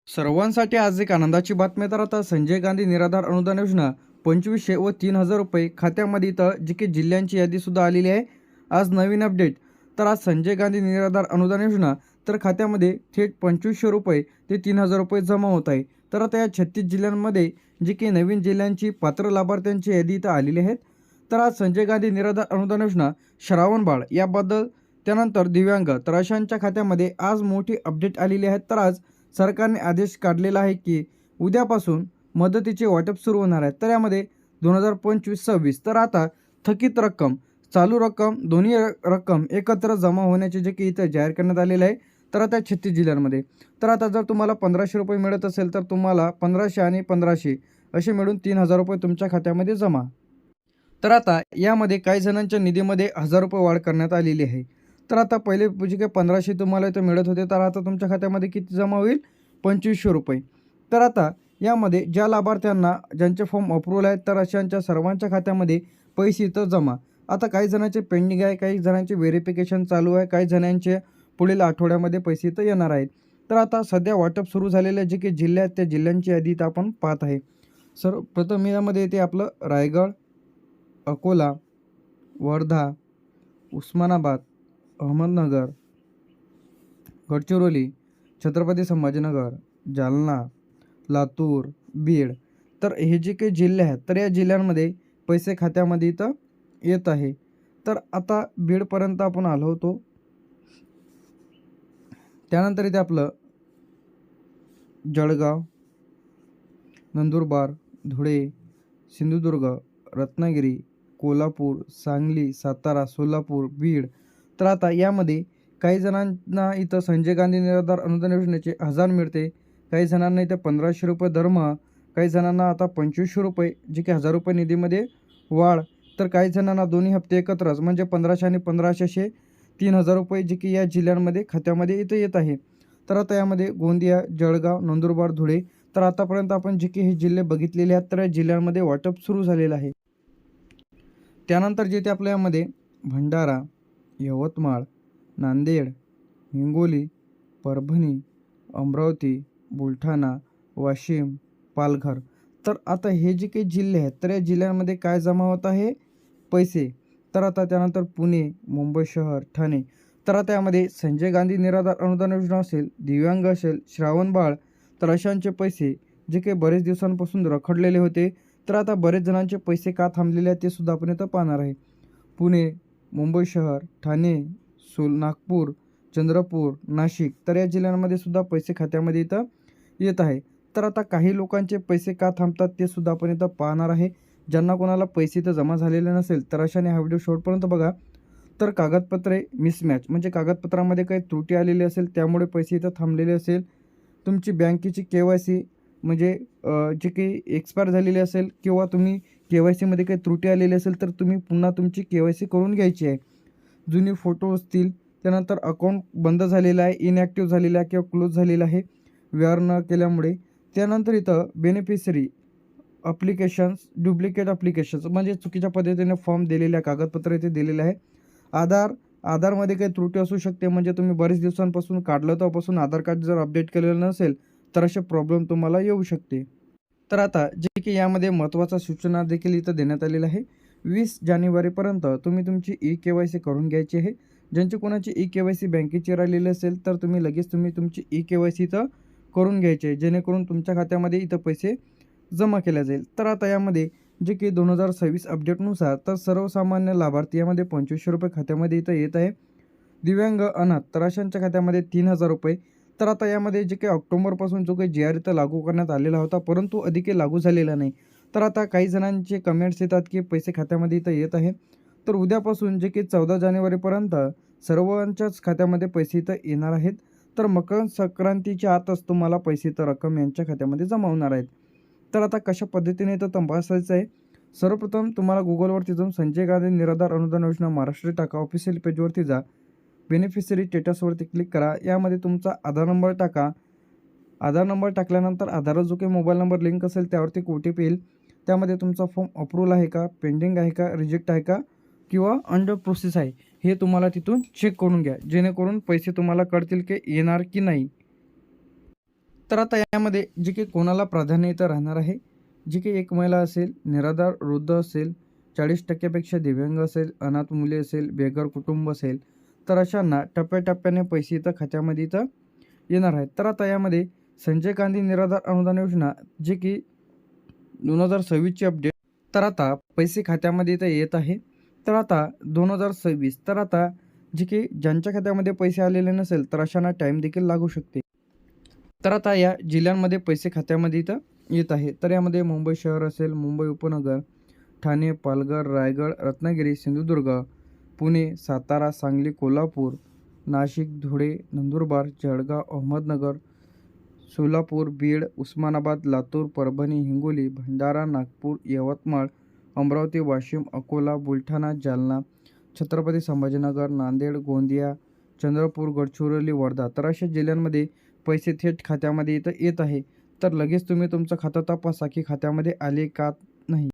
सर्वांसाठी आज एक आनंदाची बातमी. तर आता संजय गांधी निराधार अनुदान योजना 2500 व 3000 रुपये खात्यामध्ये तर जी की जिल्ह्यांची यादी सुद्धा आलेली आहे. आज नवीन अपडेट. तर आज संजय गांधी निराधार अनुदान योजना तर खात्यामध्ये थेट 2500 रुपये ते 3000 रुपये जमा होत आहे. तर आता या 36 जिल्ह्यांमध्ये जी की नवीन जिल्ह्यांची पात्र लाभार्थ्यांची यादी इथं आलेली आहेत. तर आज संजय गांधी निराधार अनुदान योजना, श्रावणबाळ याबद्दल, त्यानंतर दिव्यांग तर अशांच्या खात्यामध्ये आज मोठी अपडेट आलेली आहे. तर आज सरकारने आदेश काढलेला आहे की उद्यापासून मदतीचे वाटप सुरू होणार आहे. तर यामध्ये 2025-26 तर आता थकीत रक्कम, चालू रक्कम दोन्ही रक्कम एकत्र जमा होण्याचे जे की इथं जाहीर करण्यात आलेलं आहे. तर आता 36 जिल्ह्यांमध्ये तर आता जर तुम्हाला 1500 रुपये मिळत असेल तर तुम्हाला 1500 आणि 1500 असे मिळून 3000 रुपये तुमच्या खात्यामध्ये जमा. तर आता यामध्ये काही जणांच्या निधीमध्ये 1000 रुपये वाढ करण्यात आलेली आहे. तर आता पहिले जे काही 1500 तुम्हाला इथं मिळत होते तर आता तुमच्या खात्यामध्ये किती जमा होईल? 2500 रुपये. तर आता यामध्ये ज्या लाभार्थ्यांना ज्यांचे फॉर्म अप्रूव्हल आहेत तर अशांच्या सर्वांच्या खात्यामध्ये पैसे इथं जमा. आता काही जणांचे पेंडिंग आहे, काही जणांचे व्हेरिफिकेशन चालू आहे, काही जणांचे पुढील आठवड्यामध्ये पैसे इथं येणार आहेत. तर आता सध्या वाटप सुरू झालेले जे की जिल्हे आहेत त्या जिल्ह्यांची यादी इथं आपण पाहत आहे. सर्वप्रथम यामध्ये येते आपलं रायगड, अकोला, वर्धा, उस्मानाबाद, अहमदनगर, गडचिरोली, छत्रपती संभाजीनगर, जालना, लातूर, बीड. तर हे जे काही जिल्हे आहेत तर या जिल्ह्यांमध्ये पैसे खात्यामध्ये इथं येत आहे. तर आता बीडपर्यंत आपण आलो होतो. त्यानंतर इथे आपलं जळगाव, नंदुरबार, धुळे, सिंधुदुर्ग, रत्नागिरी, कोल्हापूर, सांगली, सातारा, सोलापूर, बीड. तर आता यामध्ये काही जणांना इथं संजय गांधी निराधार अनुदान योजनेचे 1000 मिळते, काही जणांना इथं 1500 रुपये दरमहा, काही जणांना आता 2500 रुपये जे की 1000 रुपये निधीमध्ये वाढ, तर काही जणांना दोन्ही हप्ते एकत्रच म्हणजे 1500 आणि 1500 असे 3000 रुपये जे की या जिल्ह्यांमध्ये खात्यामध्ये इथं येत आहे. तर आता यामध्ये गोंदिया, जळगाव, नंदुरबार, धुळे. तर आतापर्यंत आपण जे की हे जिल्हे बघितलेले आहेत तर या जिल्ह्यांमध्ये वाटप सुरू झालेलं आहे. त्यानंतर जे ते आपल्या यामध्ये भंडारा, यवतमाळ, नांदेड, हिंगोली, परभणी, अमरावती, बुलढाणा, वाशिम, पालघर. तर आता हे जे काही जिल्हे आहेत तर या जिल्ह्यांमध्ये काय जमा होत आहे? पैसे. तर आता त्यानंतर पुणे, मुंबई शहर, ठाणे. तर आता यामध्ये संजय गांधी निराधार अनुदान योजना असेल, दिव्यांग असेल, श्रावणबाळ तर अशांचे पैसे जे काही बरेच दिवसांपासून रखडलेले होते तर आता बरेच जणांचे पैसे का थांबलेले आहेत ते सुद्धा आपण इथं पाहणार आहे. पुणे, मुंबई शहर, ठाणे, नागपूर, चंद्रपूर, नाशिक तर या जिल्ह्यांमध्ये सुद्धा पैसे खात्यामध्ये इथं येत आहे. तर आता काही लोकांचे पैसे का थांबतात ते सुद्धा आपण इथं पाहणार आहे. ज्यांना कोणाला पैसे इथं जमा झालेले नसेल तर अशाने हा व्हिडिओ शेवटपर्यंत बघा. तर कागदपत्रे मिसमॅच म्हणजे कागदपत्रामध्ये काही त्रुटी आलेली असेल त्यामुळे पैसे इथं थांबलेले असेल, तुमची बँकेची KYC म्हणजे जे काही एक्सपायर झालेली असेल किंवा तुम्ही KYCमध्ये काही त्रुटी आलेली असेल तर तुम्ही पुन्हा तुमची KYC करून घ्यायची आहे. जुने फोटो असतील, त्यानंतर अकाउंट बंद झालेलं आहे, इनॲक्टिव्ह झालेलं आहे किंवा क्लोज झालेलं आहे व्यवहार न केल्यामुळे. त्यानंतर इथं बेनिफिशरी ॲप्लिकेशन्स, डुप्लिकेट ॲप्लिकेशन्स म्हणजे चुकीच्या पद्धतीने फॉर्म दिलेल्या कागदपत्र इथे दिलेले आहे. आधारमध्ये काही त्रुटी असू शकते म्हणजे तुम्ही बरेच दिवसांपासून काढलं तेव्हापासून आधार कार्ड जर अपडेट केलेलं नसेल तर असे प्रॉब्लेम तुम्हाला येऊ शकते. तर आता जे की यामध्ये महत्त्वाच्या सूचना देखील इथं देण्यात आलेल्या आहे. 20 जानेवारीपर्यंत तुम्ही तुमची eKYC करून घ्यायची आहे. ज्यांची कोणाची eKYC बँकेची राहिलेली असेल तर तुम्ही लगेच तुमची eKYC इथं करून घ्यायची आहे जेणेकरून तुमच्या खात्यामध्ये इथं पैसे जमा केले जाईल. तर आता यामध्ये जे की 2026 अपडेटनुसार तर सर्वसामान्य लाभार्थी यामध्ये 2500 रुपये खात्यामध्ये इथं येत आहे. दिव्यांग, अनाथ तर अशांच्या खात्यामध्ये 3000 रुपये. तर आता यामध्ये जे काही ऑक्टोबरपासून जो काही GR इथं लागू करण्यात आलेला होता परंतु अधिक लागू झालेला नाही. तर आता काही जणांचे कमेंट्स येतात की पैसे खात्यामध्ये इथं येत आहे. तर उद्यापासून जे की 14 जानेवारीपर्यंत सर्वांच्याच खात्यामध्ये पैसे इथं येणार आहेत. तर मकर संक्रांतीच्या आतच तुम्हाला पैसे तर रक्कम यांच्या खात्यामध्ये जमा होणार आहेत. तर आता कशा पद्धतीने इथं तपासायचं आहे? सर्वप्रथम तुम्हाला गुगलवरती जाऊन संजय गांधी निराधार अनुदान योजना महाराष्ट्र टाका, ऑफिशियल पेजवरती जा, बेनिफिशरी स्टेटसवरती क्लिक करा. यामध्ये तुमचा आधार नंबर टाका. आधार नंबर टाकल्यानंतर आधारला जो काही मोबाईल नंबर लिंक असेल त्यावरती एक OTP येईल. त्यामध्ये तुमचा फॉर्म अप्रूव्हल आहे का, पेंडिंग आहे का, रिजेक्ट आहे का किंवा अंडर प्रोसेस आहे हे तुम्हाला तिथून चेक करून घ्या जेणेकरून पैसे तुम्हाला कळतील की येणार की नाही. तर आता यामध्ये जे काही कोणाला प्राधान्य इथं राहणार आहे, जी काही एक महिला असेल, निराधार वृद्ध असेल, 40% दिव्यांग असेल, अनाथ मुले असेल, बेघर कुटुंब असेल, तर अशांना टप्प्याटप्प्याने पैसे इथं खात्यामध्ये इथं येणार आहेत. तर आता यामध्ये संजय गांधी निराधार अनुदान योजना जे की 2026ची अपडेट, तर आता पैसे खात्यामध्ये इथं येत आहे. तर आता 2026, तर आता जे की ज्यांच्या खात्यामध्ये पैसे आलेले नसेल तर अशांना टाईम देखील लागू शकते. तर आता या जिल्ह्यांमध्ये पैसे खात्यामध्ये इथं येत आहे. तर यामध्ये मुंबई शहर असेल, मुंबई उपनगर, ठाणे, पालघर, रायगड, रत्नागिरी, सिंधुदुर्ग, पुणे, सातारा, सांगली, कोल्हापूर, नाशिक, धुळे, नंदुरबार, जळगाव, अहमदनगर, सोलापूर, बीड, उस्मानाबाद, लातूर, परभणी, हिंगोली, भंडारा, नागपूर, यवतमाळ, अमरावती, वाशिम, अकोला, बुलढाणा, जालना, छत्रपती संभाजीनगर, नांदेड, गोंदिया, चंद्रपूर, गडचिरोली, वर्धा, तर अशा जिल्ह्यांमध्ये पैसे थेट खात्यामध्ये इथं येत आहे. तर लगेच तुम्ही तुमचं खातं तपासा की खात्यामध्ये आले का